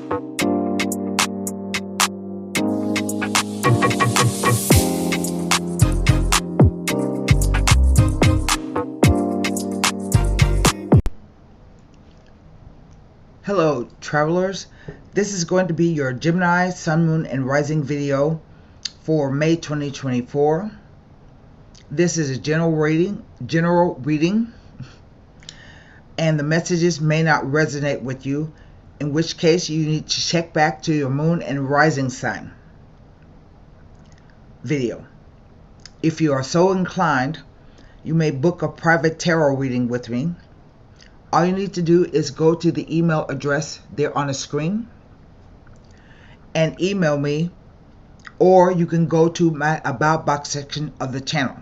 Hello travelers, this is going to be your Gemini Sun, Moon, and Rising video for May 2024. This is a general reading, and the messages may not resonate with you, in which case you need to check back to your Moon and Rising sign video. If you are so inclined, you may book a private tarot reading with me. All you need to do is go to the email address there on the screen and email me, or you can go to my About Box section of the channel.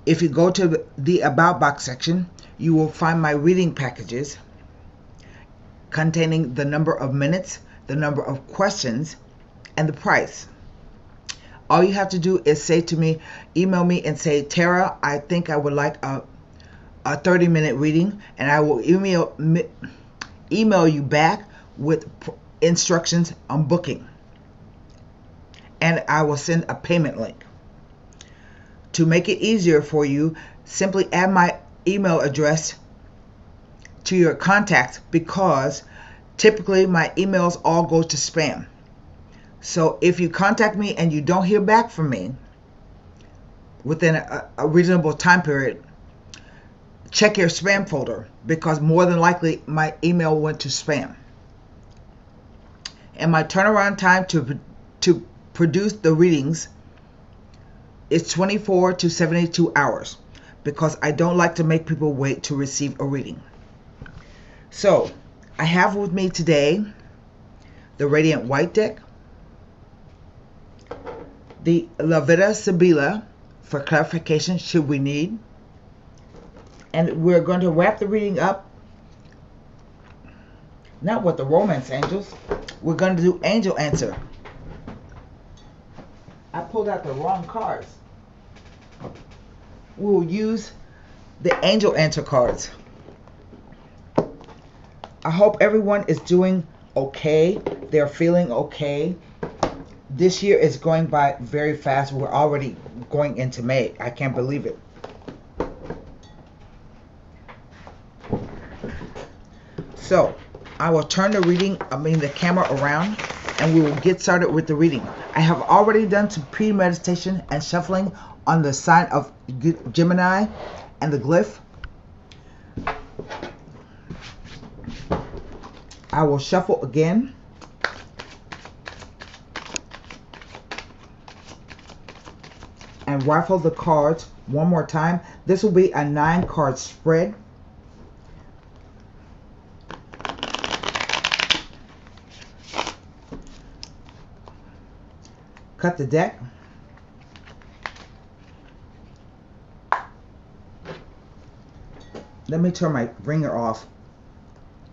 If you go to the About Box section, you will find my reading packages containing the number of minutes, the number of questions, and the price. All you have to do is say to me, email me and say, Tara, I think I would like a 30-minute reading, and I will email you back with instructions on booking, and I will send a payment link. To make it easier for you, simply add my email address to your contacts, because typically my emails all go to spam. So if you contact me and you don't hear back from me within a reasonable time period, check your spam folder, because more than likely my email went to spam. And my turnaround time to produce the readings is 24 to 72 hours, because I don't like to make people wait to receive a reading. So I have with me today the Radiant White deck, the La Vida Sibila for clarification should we need, and we're going to wrap the reading up, not with the romance angels. We're going to do angel answer. I pulled out the wrong cards. We will use the angel answer cards. I hope everyone is doing okay. They're feeling okay. This year is going by very fast. We're already going into May. I can't believe it. So I will turn the camera around, and we will get started with the reading. I have already done some premeditation and shuffling on the sign of Gemini and the glyph. I will shuffle again. And rifle the cards one more time. This will be a 9-card spread. Cut the deck. Let me turn my ringer off,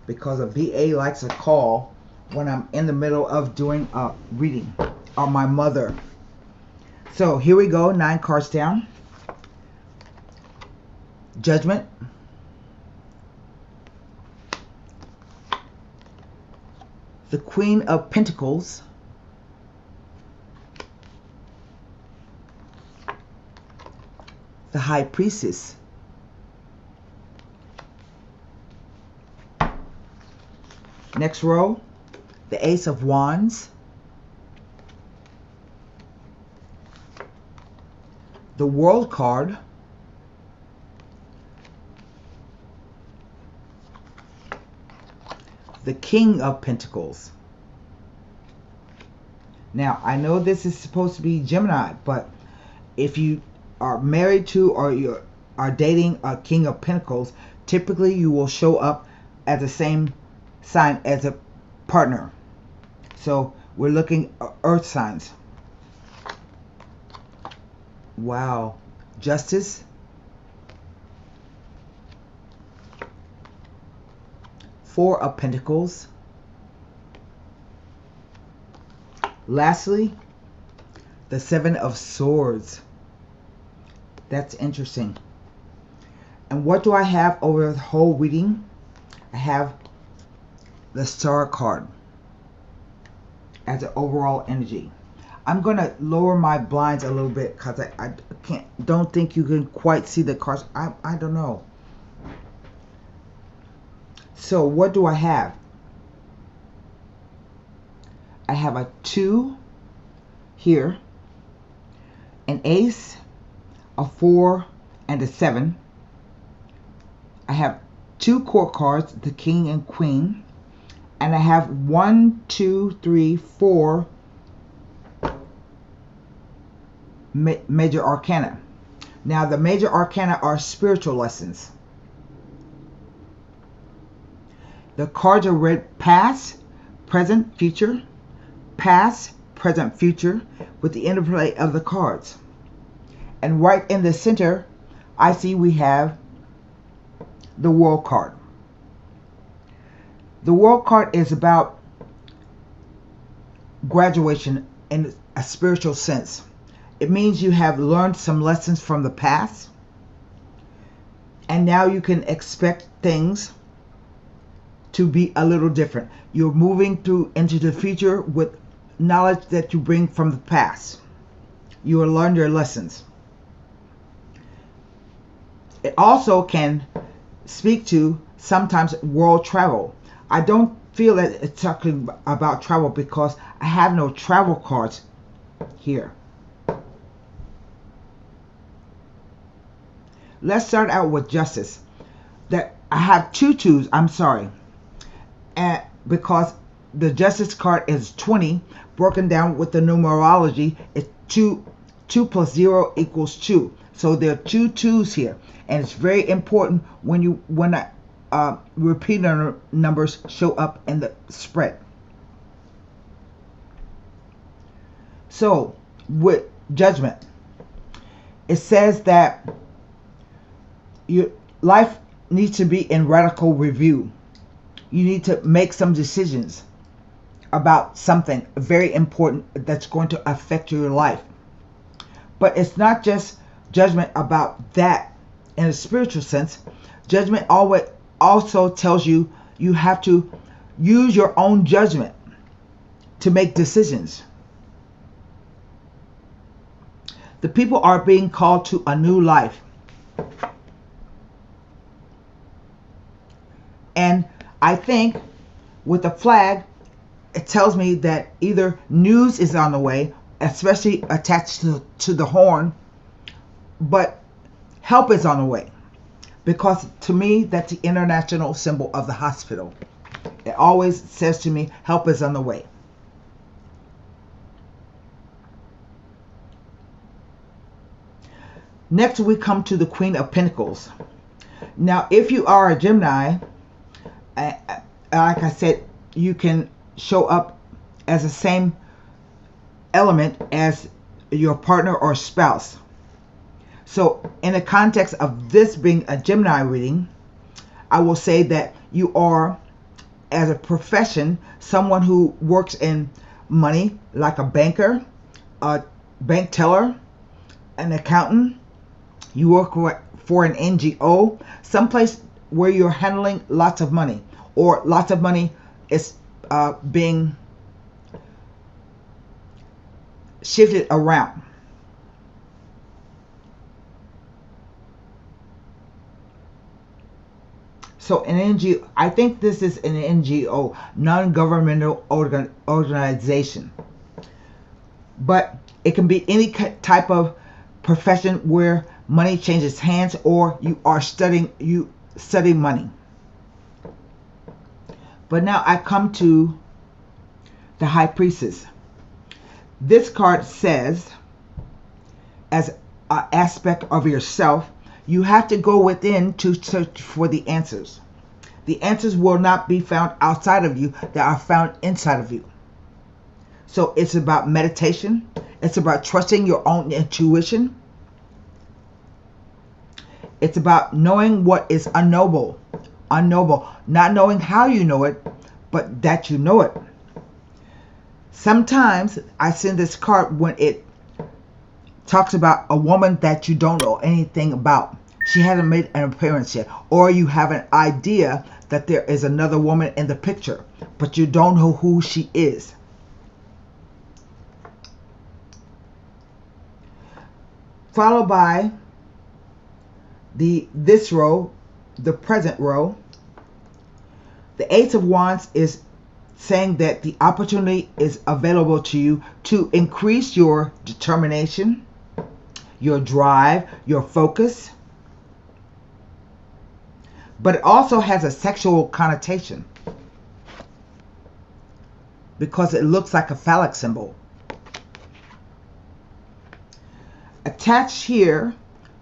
because a VA likes a call when I'm in the middle of doing a reading, or my mother. So here we go, 9 cards down. Judgment. The Queen of Pentacles. The High Priestess. Next row, the Ace of Wands. The World card. The King of Pentacles. Now, I know this is supposed to be Gemini, but if you are married to or you are dating a King of Pentacles, typically you will show up at the same sign as a partner. So we're looking at earth signs. Wow. Justice. Four of Pentacles. Lastly, the Seven of Swords. That's interesting. And what do I have over the whole reading? I have the Star card as an overall energy. I'm going to lower my blinds a little bit because I don't think you can quite see the cards. I don't know. So what do I have? I have a 2 here, an ace, a 4, and a 7. I have 2 court cards, the king and queen, and I have 1, 2, 3, 4 major arcana. Now the major arcana are spiritual lessons. The cards are read past, present, future, past, present, future, with the interplay of the cards. And right in the center, I see we have the World card. The World card is about graduation in a spiritual sense. It means you have learned some lessons from the past, and now you can expect things to be a little different. You're moving through into the future with knowledge that you bring from the past. You will learn your lessons. It also can speak to sometimes world travel. I don't feel that it's talking about travel because I have no travel cards here. Let's start out with justice. That I have 2 2s, I'm sorry. And because the justice card is 20, broken down with the numerology, it's 2 plus 0 equals 2. So there are 2 2s here. And it's very important when repeater numbers show up in the spread. So with judgment, it says that your life needs to be in radical review. You need to make some decisions about something very important that's going to affect your life. But it's not just judgment about that in a spiritual sense. Judgment always also tells you you have to use your own judgment to make decisions. The people are being called to a new life. And I think with the flag, it tells me that either news is on the way, especially attached to the horn, but help is on the way. Because to me, that's the international symbol of the hospital. It always says to me, help is on the way. Next, we come to the Queen of Pentacles. Now, if you are a Gemini, like I said, you can show up as the same element as your partner or spouse. So in the context of this being a Gemini reading, I will say that you are, as a profession, someone who works in money, like a banker, a bank teller, an accountant. You work for an NGO, someplace where you're handling lots of money, or lots of money is being shifted around. So an NGO, I think this is an NGO, non-governmental organization. But it can be any type of profession where money changes hands, or you are studying money. But now I come to the High Priestess. This card says, as an aspect of yourself, you have to go within to search for the answers. The answers will not be found outside of you. They are found inside of you. So it's about meditation. It's about trusting your own intuition. It's about knowing what is unknowable. Not knowing how you know it, but that you know it. Sometimes I send this card when it talks about a woman that you don't know anything about. She hasn't made an appearance yet. Or you have an idea that there is another woman in the picture, but you don't know who she is. Followed by this row, the present row. The Ace of Wands is saying that the opportunity is available to you to increase your determination, your drive, your focus. But it also has a sexual connotation because it looks like a phallic symbol. Attached here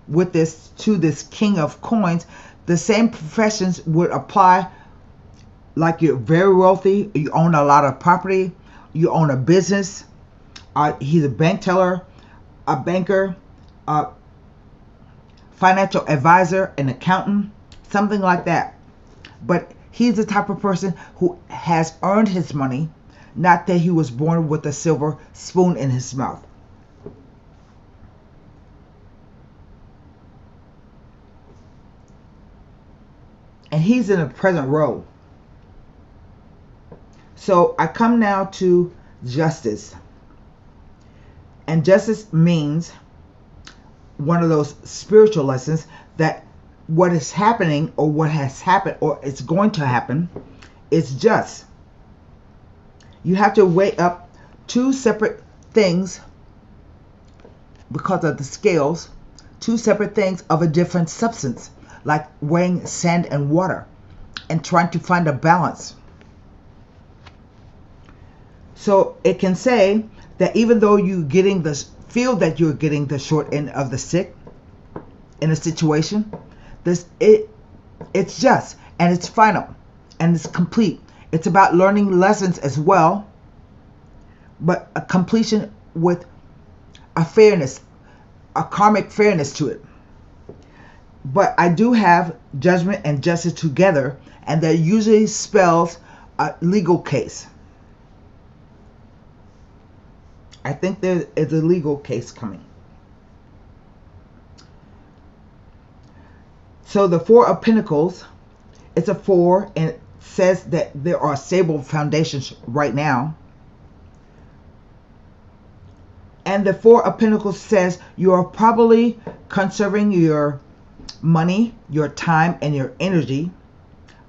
with this to this King of Coins, the same professions would apply. Like you're very wealthy, you own a lot of property, you own a business, he's a bank teller, a banker, a financial advisor, an accountant, something like that. But he's the type of person who has earned his money, not that he was born with a silver spoon in his mouth. And he's in the present row. So I come now to justice. And justice means one of those spiritual lessons that what is happening or what has happened or it's going to happen is just. You have to weigh up two separate things because of the scales, two separate things of a different substance, like weighing sand and water and trying to find a balance. So it can say that even though you're getting feel that you're getting the short end of the stick in a situation, it's just, and it's final, and it's complete. It's about learning lessons as well, but a completion with a fairness, a karmic fairness to it. But I do have judgment and justice together, and that usually spells a legal case. I think there is a legal case coming. So the Four of Pentacles, it's a 4 and it says that there are stable foundations right now. And the Four of Pentacles says you are probably conserving your money, your time, and your energy,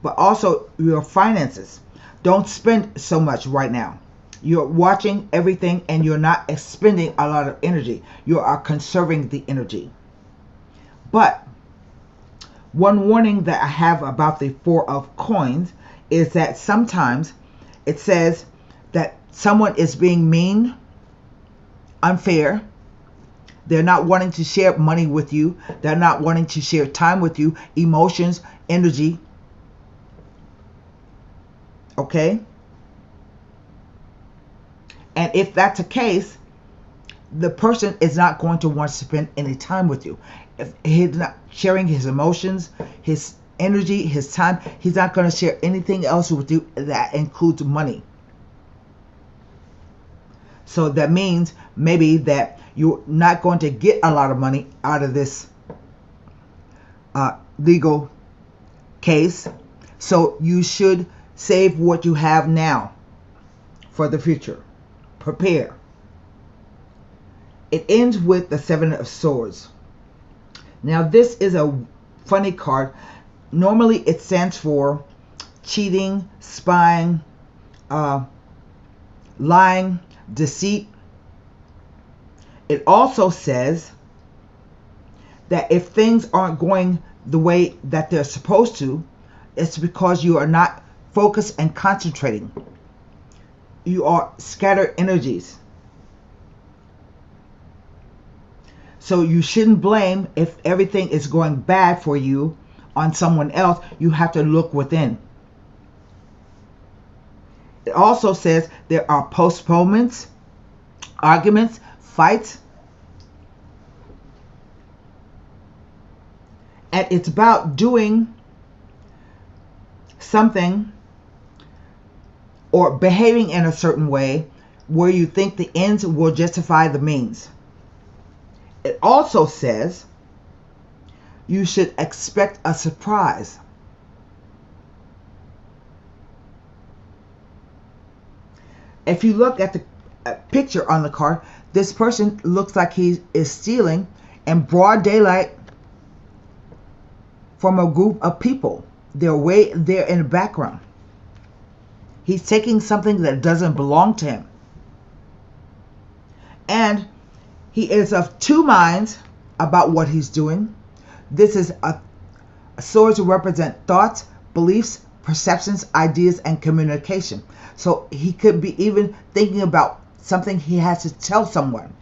but also your finances. Don't spend so much right now. You're watching everything and you're not expending a lot of energy. You are conserving the energy. But one warning that I have about the Four of Coins is that sometimes it says that someone is being mean, unfair. They're not wanting to share money with you. They're not wanting to share time with you, emotions, energy. Okay? And if that's the case, the person is not going to want to spend any time with you. If he's not sharing his emotions, his energy, his time, he's not going to share anything else with you that includes money. So that means maybe that you're not going to get a lot of money out of this legal case. So you should save what you have now for the future. Prepare. It ends with the Seven of Swords. Now this is a funny card. Normally it stands for cheating, spying, lying, deceit. It also says that if things aren't going the way that they're supposed to, it's because you are not focused and concentrating. You are scattered energies. So you shouldn't blame if everything is going bad for you on someone else. You have to look within. It also says there are postponements, arguments, fights. And it's about doing something or behaving in a certain way where you think the ends will justify the means. It also says you should expect a surprise. If you look at the picture on the card, this person looks like he is stealing in broad daylight from a group of people. They're way there in the background. He's taking something that doesn't belong to him. And he is of two minds about what he's doing. This is a sword to represent thoughts, beliefs, perceptions, ideas, and communication. So he could be even thinking about something he has to tell someone.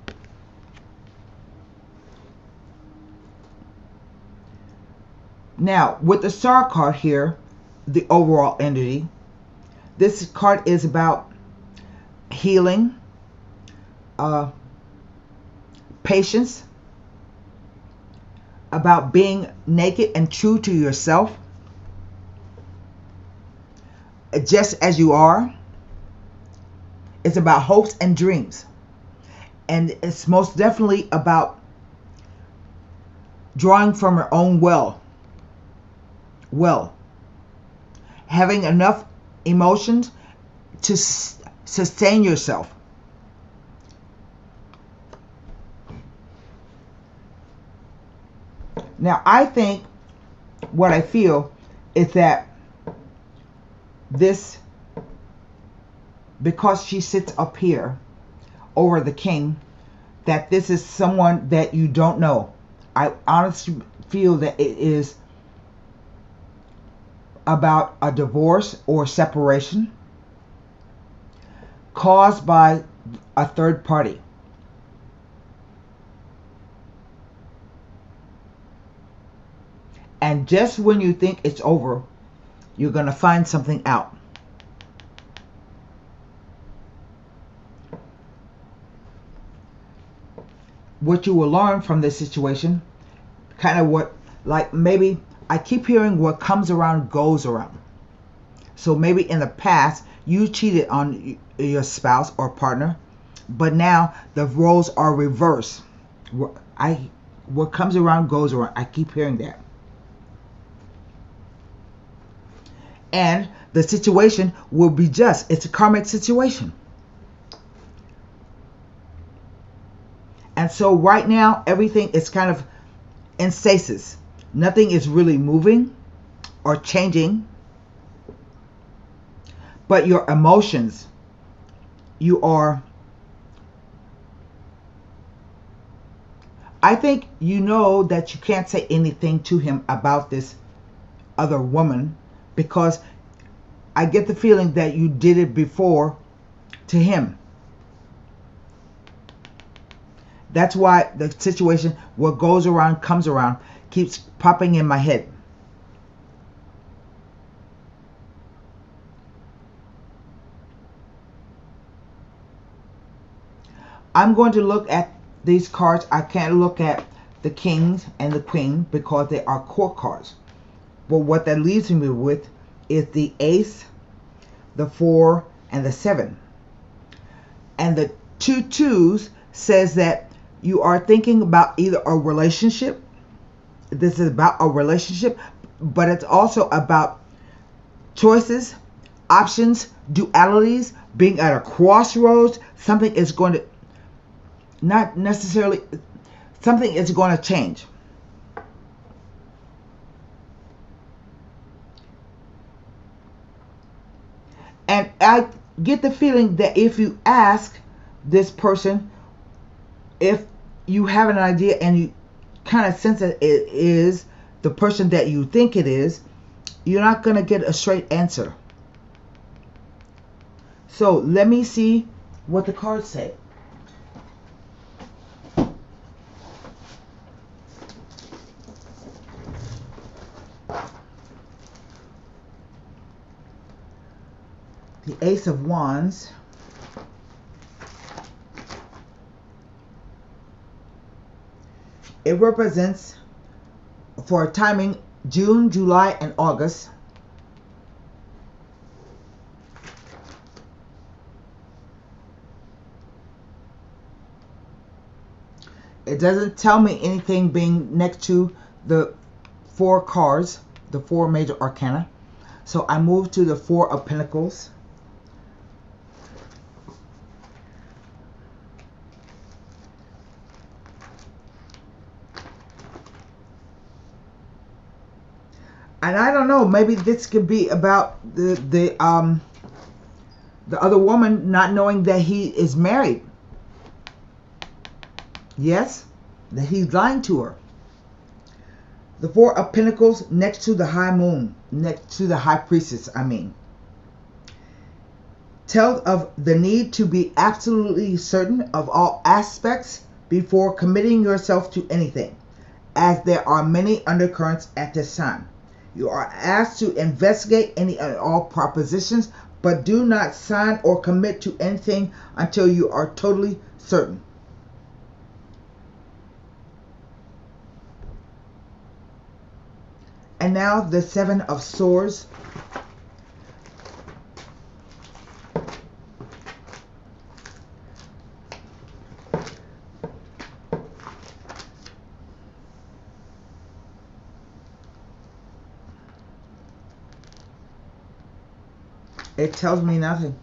Now, with the Star card here, the overall entity, this card is about healing, patience, about being naked and true to yourself, just as you are. It's about hopes and dreams. And it's most definitely about drawing from your own well. Having enough emotions to sustain yourself. Now, I think what I feel is that this, because she sits up here over the king, that this is someone that you don't know. I honestly feel that it is about a divorce or separation caused by a third party. And just when you think it's over, you're going to find something out. What you will learn from this situation, kind of what, like maybe I keep hearing what comes around goes around. So maybe in the past you cheated on your spouse or partner, but now the roles are reversed. What comes around goes around. I keep hearing that. And the situation will be just. It's a karmic situation. And so right now, everything is kind of in stasis. Nothing is really moving or changing. But your emotions, I think you know that you can't say anything to him about this other woman, because I get the feeling that you did it before to him. That's why the situation, what goes around comes around, keeps popping in my head. I'm going to look at these cards. I can't look at the kings and the queen because they are court cards. But what that leaves me with is the ace, the 4, and the 7. And the 2 twos says that you are thinking about either a relationship. This is about a relationship, but it's also about choices, options, dualities, being at a crossroads. Something is going to, not necessarily, something is going to change. And I get the feeling that if you ask this person, if you have an idea and you kind of sense that it is the person that you think it is, you're not going to get a straight answer. So let me see what the cards say. The Ace of Wands. It represents, for timing, June, July, and August. It doesn't tell me anything being next to the 4 cards, the 4 major arcana. So I move to the 4 of Pentacles. And I don't know, maybe this could be about the other woman not knowing that he is married. Yes, that he's lying to her. The Four of Pentacles next to the High Moon, next to the High Priestess, I mean. Tells of the need to be absolutely certain of all aspects before committing yourself to anything, as there are many undercurrents at this time. You are asked to investigate any and all propositions, but do not sign or commit to anything until you are totally certain. And now the Seven of Swords. It tells me nothing.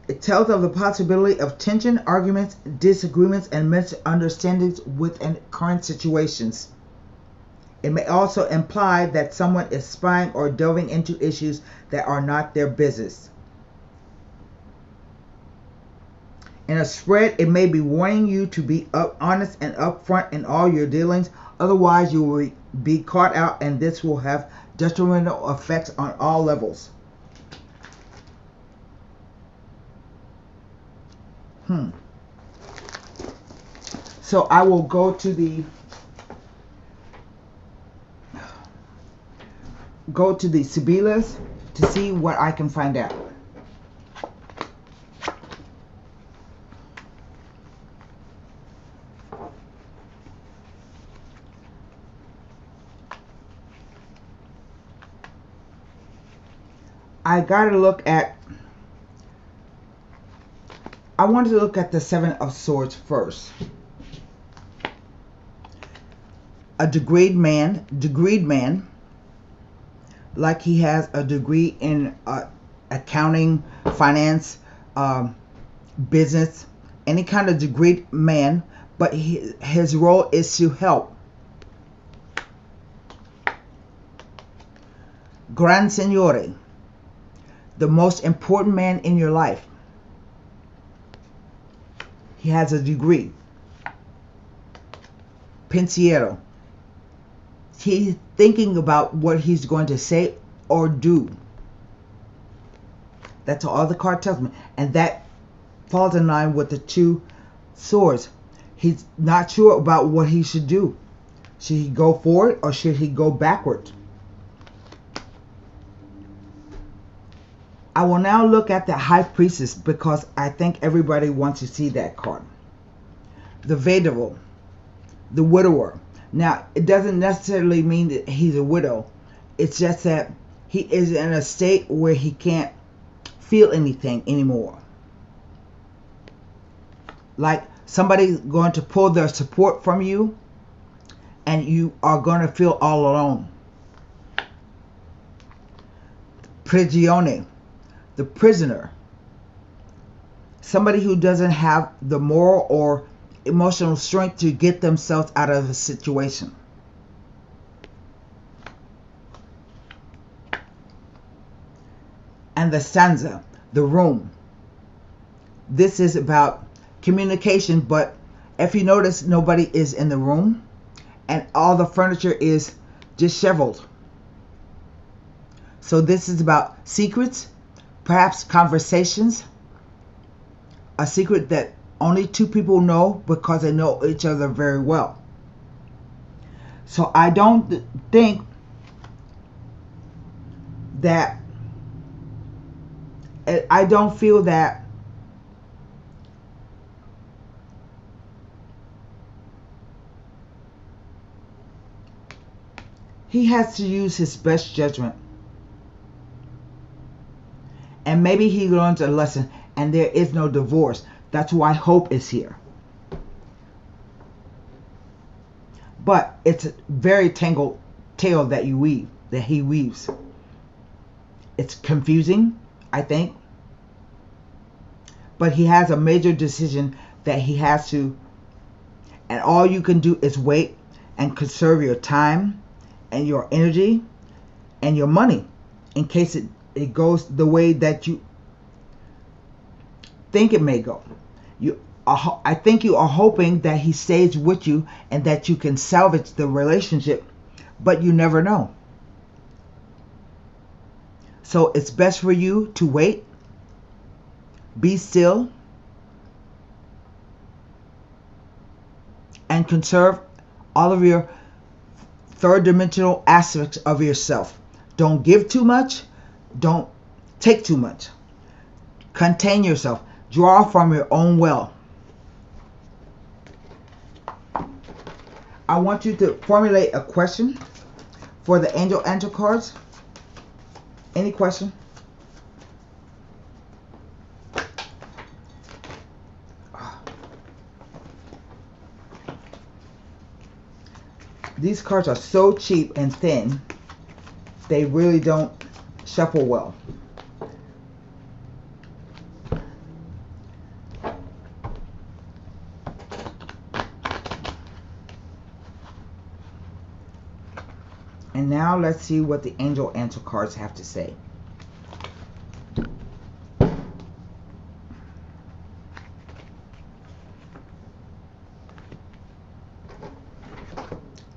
It tells of the possibility of tension, arguments, disagreements, and misunderstandings within current situations. It may also imply that someone is spying or delving into issues that are not their business. In a spread, it may be warning you to be honest and upfront in all your dealings. Otherwise, you will be caught out, and this will have detrimental effects on all levels. So I will go to the Sibilas to see what I can find out. I wanted to look at the Seven of Swords first. A degreed man, like he has a degree in accounting, finance, business, any kind of degreed man, but his role is to help. Gran Signore, the most important man in your life. He has a degree. Pensiero. He's thinking about what he's going to say or do. That's all the card tells me. And that falls in line with the Two Swords. He's not sure about what he should do. Should he go forward or should he go backward? I will now look at the High Priestess because I think everybody wants to see that card. The Vedova, the widower. Now, it doesn't necessarily mean that he's a widow. It's just that he is in a state where he can't feel anything anymore. Like somebody's going to pull their support from you and you are going to feel all alone. Prigione, the prisoner. Somebody who doesn't have the moral or emotional strength to get themselves out of a situation. And the stanza, the room. This is about communication, but if you notice, nobody is in the room and all the furniture is disheveled. So this is about secrets, perhaps conversations, a secret that only two people know because they know each other very well. So I don't think that, I don't feel that he has to use his best judgment. And maybe he learns a lesson and there is no divorce. That's why hope is here. But it's a very tangled tale that he weaves. It's confusing, I think. but he has a major decision that he has to, and all you can do is wait and conserve your time and your energy and your money in case it goes the way that you think it may go. I think you are hoping that he stays with you and that you can salvage the relationship, but you never know. So it's best for you to wait, be still, and conserve all of your third dimensional aspects of yourself. Don't give too much. Don't take too much. Contain yourself. Draw from your own well. I want you to formulate a question for the angel answer cards. Any question? These cards are so cheap and thin, they really don't shuffle well. And now let's see what the angel answer cards have to say.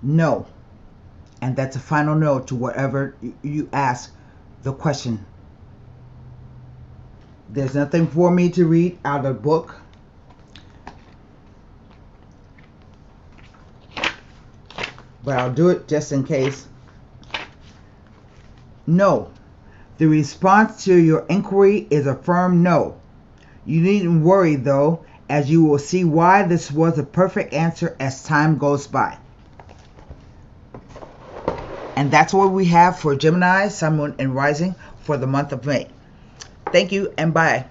No. And that's a final no to whatever you ask the question. There's nothing for me to read out of the book. But I'll do it just in case. No. The response to your inquiry is a firm no. You needn't worry though, as you will see why this was a perfect answer as time goes by. And that's what we have for Gemini, Sun, Moon, and Rising for the month of May. Thank you and bye.